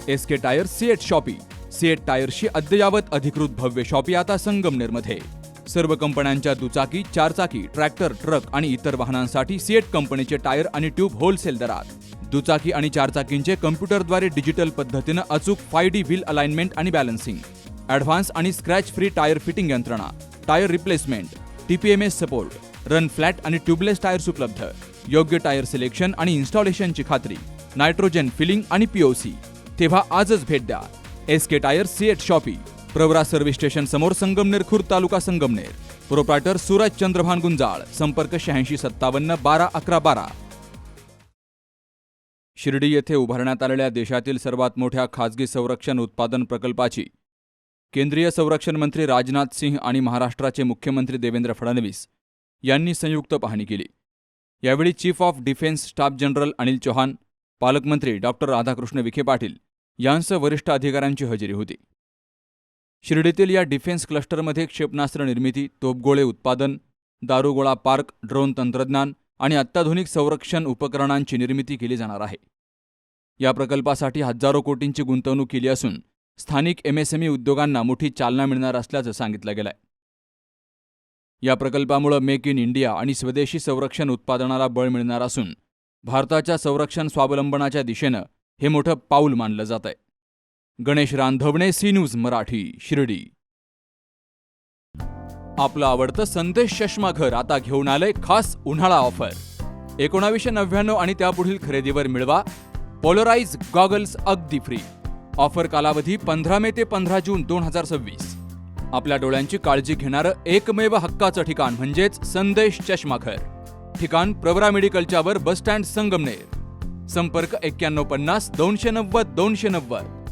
SK tyre CEAT shoppe. CEAT टायर्सची अद्ययावत अधिकृत भव्य शॉपी आता संगमनेरमध्ये. सर्व कंपन्यांच्या दुचाकी, चारचाकी, ट्रॅक्टर, ट्रक आणि इतर वाहनांसाठी सिएट कंपनीचे टायर आणि ट्यूब होलसेल दरात. दुचाकी आणि चारचाकींचे कम्प्युटरद्वारे डिजिटल पद्धतीनं अचूक 5D व्हील अलाइनमेंट आणि बॅलन्सिंग, ॲडव्हान्स आणि स्क्रॅच फ्री टायर फिटिंग यंत्रणा, tyre replacement, TPMS support, run flat आणि ट्यूबलेस टायर्स उपलब्ध. योग्य टायर सिलेक्शन आणि इन्स्टॉलेशनची खात्री, नायट्रोजन फिलिंग आणि POC. तेव्हा आजच भेट द्या. SK tyre CEAT shoppe, Pravara service station समोर, संगमनेर खुर्द, तालुका संगमनेर. प्रोप्रायटर सूरज चंद्रभान गुंजाळ. संपर्क 8657 12 11 12. शिर्डी येथे उभारण्यात आलेल्या देशातील सर्वात मोठ्या खासगी संरक्षण उत्पादन प्रकल्पाची केंद्रीय संरक्षण मंत्री राजनाथ सिंह आणि महाराष्ट्राचे मुख्यमंत्री देवेंद्र फडणवीस यांनी संयुक्त पाहणी केली. यावेळी chief of defence staff general Anil Chauhan, पालकमंत्री डॉक्टर राधाकृष्ण विखे पाटील यांसह वरिष्ठ अधिकाऱ्यांची हजेरी होती. शिर्डीतील या डिफेन्स क्लस्टरमध्ये क्षेपणास्त्र निर्मिती, तोफगोळे उत्पादन, दारुगोळा पार्क, ड्रोन तंत्रज्ञान आणि अत्याधुनिक संरक्षण उपकरणांची निर्मिती केली जाणार आहे. या प्रकल्पासाठी हजारो कोटींची गुंतवणूक केली असून स्थानिक MSME उद्योगांना मोठी चालना मिळणार असल्याचं सांगितलं गेलंय. या प्रकल्पामुळे मेक इन इंडिया आणि स्वदेशी संरक्षण उत्पादनाला बळ मिळणार असून भारताच्या संरक्षण स्वावलंबनाच्या दिशेनं हे मोठं पाऊल मानलं जात आहे. Ganesh Randhavane, C news Marathi, Shirdi. आपलं आवडतं संदेश चष्माघर आता घेऊन आलंय खास उन्हाळा ऑफर. 1999 आणि त्यापुढील खरेदीवर मिळवा पोलराइज गॉगल्स अगदी फ्री. ऑफर कालावधी 15 मे ते 15 जून 2026. आपल्या डोळ्यांची काळजी घेणारं एकमेव हक्काचं ठिकाण म्हणजेच संदेश चष्माघर. ठिकाण प्रवरा मेडिकलच्या वर, बस स्टँड, संगमनेर. संपर्क 9150 290 290.